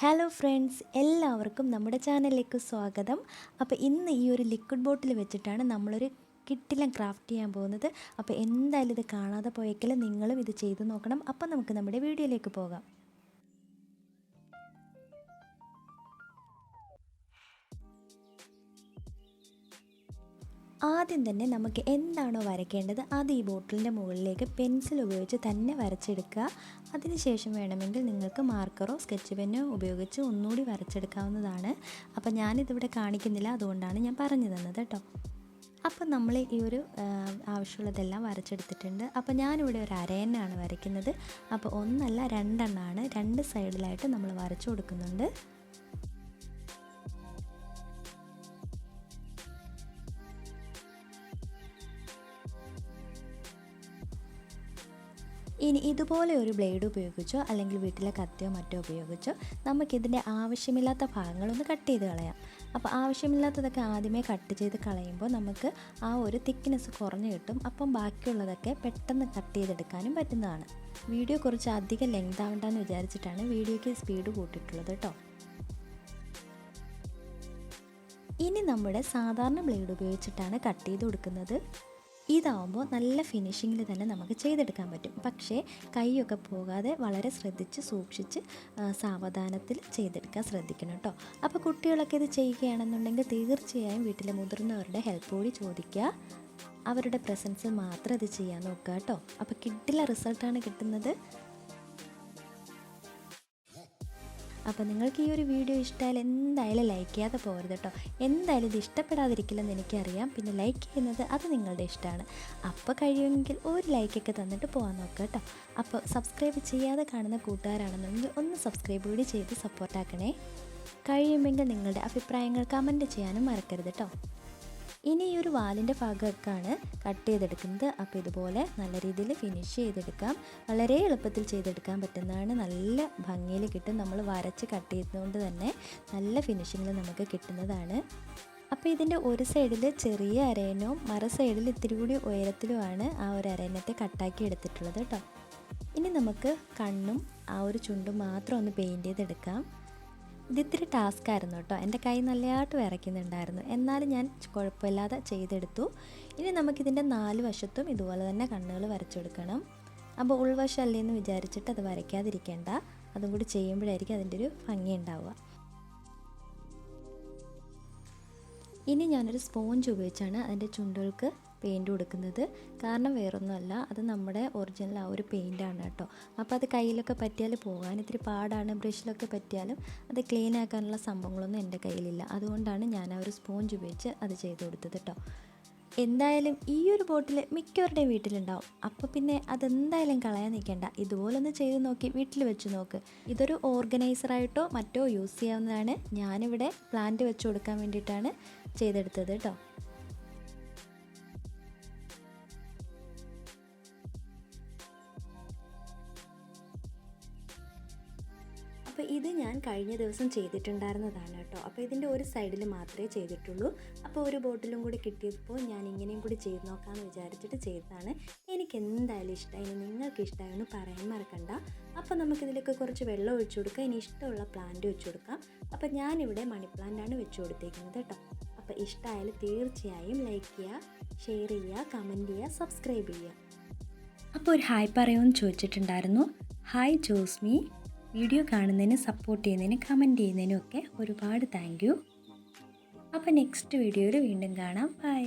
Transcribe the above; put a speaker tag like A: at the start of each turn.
A: Hello friends, എല്ലാവർക്കും നമ്മുടെ ചാനലിലേക്ക് സ്വാഗതം. അപ്പോൾ ഇന്ന് ഈ ഒരു ലിക്വിഡ് ബോട്ടിൽ വെച്ചിട്ടാണ് നമ്മളൊരു കിട്ടിലം ക്രാഫ്റ്റ് ചെയ്യാൻ പോകുന്നത്. അപ്പോൾ എന്തായാലും ഇത് കാണാതെ പോയേക്കൽ നിങ്ങളും ഇത് ചെയ്ത് നോക്കണം. അപ്പോൾ നമുക്ക് നമ്മുടെ വീഡിയോയിലേക്ക് പോകാം. ആദ്യം തന്നെ നമുക്ക് എന്താണോ വരയ്ക്കേണ്ടത് അത് ഈ ബോട്ടിലിൻ്റെ മുകളിലേക്ക് പെൻസിൽ ഉപയോഗിച്ച് തന്നെ വരച്ചെടുക്കുക. അതിനുശേഷം വേണമെങ്കിൽ നിങ്ങൾക്ക് മാർക്കറോ സ്കെച്ച് പെന്നോ ഉപയോഗിച്ച് ഒന്നുകൂടി വരച്ചെടുക്കാവുന്നതാണ്. അപ്പോൾ ഞാനിതിവിടെ കാണിക്കുന്നില്ല, അതുകൊണ്ടാണ് ഞാൻ പറഞ്ഞു തന്നത് കേട്ടോ. അപ്പോൾ നമ്മൾ ഈ ഒരു ആവശ്യമുള്ളതെല്ലാം വരച്ചെടുത്തിട്ടുണ്ട്. അപ്പോൾ ഞാനിവിടെ ഒരു അരയന്നാണ് വരയ്ക്കുന്നത്. അപ്പോൾ ഒന്നല്ല രണ്ടെണ്ണമാണ്, രണ്ട് സൈഡിലായിട്ട് നമ്മൾ വരച്ചു കൊടുക്കുന്നുണ്ട്. ഇനി ഇതുപോലെ ഒരു ബ്ലേഡ് ഉപയോഗിച്ചോ അല്ലെങ്കിൽ വീട്ടിലെ കത്തിയോ മറ്റോ ഉപയോഗിച്ചോ നമുക്കിതിൻ്റെ ആവശ്യമില്ലാത്ത ഭാഗങ്ങളൊന്ന് കട്ട് ചെയ്ത് കളയാം. അപ്പോൾ ആവശ്യമില്ലാത്തതൊക്കെ ആദ്യമേ കട്ട് ചെയ്ത് കളയുമ്പോൾ നമുക്ക് ആ ഒരു തിക്നെസ് കുറഞ്ഞ് കിട്ടും. അപ്പം ബാക്കിയുള്ളതൊക്കെ പെട്ടെന്ന് കട്ട് ചെയ്തെടുക്കാനും പറ്റുന്നതാണ്. വീഡിയോ കുറച്ച് അധികം ലെങ്ത് ആവണ്ടെന്ന് വിചാരിച്ചിട്ടാണ് വീഡിയോയ്ക്ക് സ്പീഡ് കൂട്ടിയിട്ടുള്ളത് കേട്ടോ. ഇനി നമ്മുടെ സാധാരണ ബ്ലേഡ് ഉപയോഗിച്ചിട്ടാണ് കട്ട് ചെയ്ത് കൊടുക്കുന്നത്. ഇതാവുമ്പോൾ നല്ല ഫിനിഷിങ്ങിൽ തന്നെ നമുക്ക് ചെയ്തെടുക്കാൻ പറ്റും. പക്ഷേ കൈയൊക്കെ പോകാതെ വളരെ ശ്രദ്ധിച്ച് സൂക്ഷിച്ച് സാവധാനത്തിൽ ചെയ്തെടുക്കാൻ ശ്രദ്ധിക്കണം കേട്ടോ. അപ്പോൾ കുട്ടികളൊക്കെ ഇത് ചെയ്യുകയാണെന്നുണ്ടെങ്കിൽ തീർച്ചയായും വീട്ടിലെ മുതിർന്നവരുടെ ഹെൽപ്പ് കൂടി ചോദിക്കുക. അവരുടെ പ്രസൻസിൽ മാത്രം ഇത് ചെയ്യാൻ നോക്കുക കേട്ടോ. അപ്പോൾ കിട്ടില്ല റിസൾട്ടാണ് കിട്ടുന്നത്. അപ്പോൾ നിങ്ങൾക്ക് ഈ ഒരു വീഡിയോ ഇഷ്ടമായാൽ എന്തായാലും ലൈക്ക് ചെയ്യാതെ പോകരുത് കേട്ടോ. എന്തായാലും ഇത് ഇഷ്ടപ്പെടാതിരിക്കില്ലെന്ന് എനിക്കറിയാം. പിന്നെ ലൈക്ക് ചെയ്യുന്നത് അത് നിങ്ങളുടെ ഇഷ്ടമാണ്. അപ്പോൾ കഴിയുമെങ്കിൽ ഒരു ലൈക്കൊക്കെ തന്നിട്ട് പോകാൻ നോക്കുക കേട്ടോ. അപ്പോൾ സബ്സ്ക്രൈബ് ചെയ്യാതെ കാണുന്ന കൂട്ടുകാരാണെന്നുണ്ടെങ്കിൽ ഒന്ന് സബ്സ്ക്രൈബ് കൂടി ചെയ്ത് സപ്പോർട്ടാക്കണേ. കഴിയുമെങ്കിൽ നിങ്ങളുടെ അഭിപ്രായങ്ങൾ കമൻറ്റ് ചെയ്യാനും മറക്കരുത് കേട്ടോ. ഇനി ഈ ഒരു വാലിൻ്റെ ഭാഗമൊക്കെയാണ് കട്ട് ചെയ്തെടുക്കുന്നത്. അപ്പോൾ ഇതുപോലെ നല്ല രീതിയിൽ ഫിനിഷ് ചെയ്തെടുക്കാം. വളരെ എളുപ്പത്തിൽ ചെയ്തെടുക്കാൻ പറ്റുന്നതാണ്. നല്ല ഭംഗിയിൽ കിട്ടും. നമ്മൾ വരച്ച് കട്ട് ചെയ്യുന്നതുകൊണ്ട് തന്നെ നല്ല ഫിനിഷിങ്ങിൽ നമുക്ക് കിട്ടുന്നതാണ്. അപ്പോൾ ഇതിൻ്റെ ഒരു സൈഡിൽ ചെറിയ അരയനവും മറു സൈഡിൽ ഇത്തിരി കൂടി ഉയരത്തിലുമാണ് ആ ഒരു അരയനത്തെ കട്ടാക്കി എടുത്തിട്ടുള്ളത് കേട്ടോ. ഇനി നമുക്ക് കണ്ണും ആ ഒരു ചുണ്ടും മാത്രം ഒന്ന് പെയിൻറ്റ് ചെയ്തെടുക്കാം. ഇതിത്തിരി ടാസ്ക് ആയിരുന്നു കേട്ടോ. എൻ്റെ കൈ നല്ലതായിട്ട് വിറയ്ക്കുന്നുണ്ടായിരുന്നു, എന്നാലും ഞാൻ കുഴപ്പമില്ലാതെ ചെയ്തെടുത്തു. ഇനി നമുക്കിതിൻ്റെ 4 വശത്തും ഇതുപോലെ തന്നെ കണ്ണുകൾ വരച്ചെടുക്കണം. അപ്പോൾ ഉൾവശം അല്ലേന്ന് വിചാരിച്ചിട്ട് അത് വരയ്ക്കാതിരിക്കേണ്ട, അതും കൂടി ചെയ്യുമ്പോഴായിരിക്കും അതിൻ്റെ ഒരു ഭംഗി ഉണ്ടാവുക. ഇനി ഞാനൊരു സ്പോഞ്ച് ഉപയോഗിച്ചാണ് അതിൻ്റെ ചുണ്ടുകൾക്ക് പെയിൻറ്റ് കൊടുക്കുന്നത്. കാരണം വേറൊന്നുമല്ല, അത് നമ്മുടെ ഒറിജിനൽ ആ ഒരു പെയിൻറ്റാണ് കേട്ടോ. അപ്പോൾ അത് കയ്യിലൊക്കെ പറ്റിയാൽ പോകാൻ ഇത്തിരി പാടാണ്. ബ്രഷിലൊക്കെ പറ്റിയാലും അത് ക്ലീൻ ആക്കാനുള്ള സംഭവങ്ങളൊന്നും എൻ്റെ കയ്യിലില്ല. അതുകൊണ്ടാണ് ഞാൻ ആ ഒരു സ്പോഞ്ച് ഉപയോഗിച്ച് അത് ചെയ്ത് കൊടുത്തത് കേട്ടോ. എന്തായാലും ഈ ഒരു ബോട്ടിൽ മിക്കവരുടെയും വീട്ടിലുണ്ടാവും. അപ്പോൾ പിന്നെ അതെന്തായാലും കളയാൻ നിൽക്കേണ്ട, ഇതുപോലൊന്ന് ചെയ്ത് നോക്കി വീട്ടിൽ വെച്ച് നോക്ക്. ഇതൊരു ഓർഗനൈസറായിട്ടോ മറ്റോ യൂസ് ചെയ്യാവുന്നതാണ്. ഞാനിവിടെ പ്ലാന്റ് വെച്ച് കൊടുക്കാൻ വേണ്ടിയിട്ടാണ് ചെയ്തെടുത്തത് കേട്ടോ. അപ്പോൾ ഇത് ഞാൻ കഴിഞ്ഞ ദിവസം ചെയ്തിട്ടുണ്ടായിരുന്നതാണ് കേട്ടോ. അപ്പോൾ ഇതിൻ്റെ ഒരു സൈഡിൽ മാത്രമേ ചെയ്തിട്ടുള്ളൂ. അപ്പോൾ ഒരു ബോട്ടിലും കൂടി കിട്ടിയപ്പോൾ ഞാൻ ഇങ്ങനെയും കൂടി ചെയ്ത് നോക്കാമെന്ന് വിചാരിച്ചിട്ട് ചെയ്തതാണ്. എനിക്ക് എന്തായാലും ഇഷ്ടമായി. ഇനി നിങ്ങൾക്ക് ഇഷ്ടമായെന്ന് പറയാൻ മറക്കണ്ട. അപ്പോൾ നമുക്കിതിലേക്ക് കുറച്ച് വെള്ളം ഒഴിച്ചു കൊടുക്കാം. ഇനി ഇഷ്ടമുള്ള പ്ലാന്റ് വെച്ച് കൊടുക്കാം. അപ്പോൾ ഞാനിവിടെ മണി പ്ലാന്റാണ് വെച്ച് കൊടുത്തേക്കുന്നത് കേട്ടോ. അപ്പോൾ ഇഷ്ടമായാലും തീർച്ചയായും ലൈക്ക് ചെയ്യുക, ഷെയർ ചെയ്യുക, കമൻറ്റ് ചെയ്യുക, സബ്സ്ക്രൈബ് ചെയ്യുക. അപ്പോൾ ഒരു ഹായ് പറയുമെന്ന് ചോദിച്ചിട്ടുണ്ടായിരുന്നു. ഹായ് ജോസ്മി. വീഡിയോ കാണുന്നതിന്, സപ്പോർട്ട് ചെയ്യുന്നതിന്, കമൻറ്റ് ചെയ്യുന്നതിനും ഒക്കെ ഒരുപാട് താങ്ക് യു. അപ്പോൾ നെക്സ്റ്റ് വീഡിയോയിൽ വീണ്ടും കാണാം. ബൈ.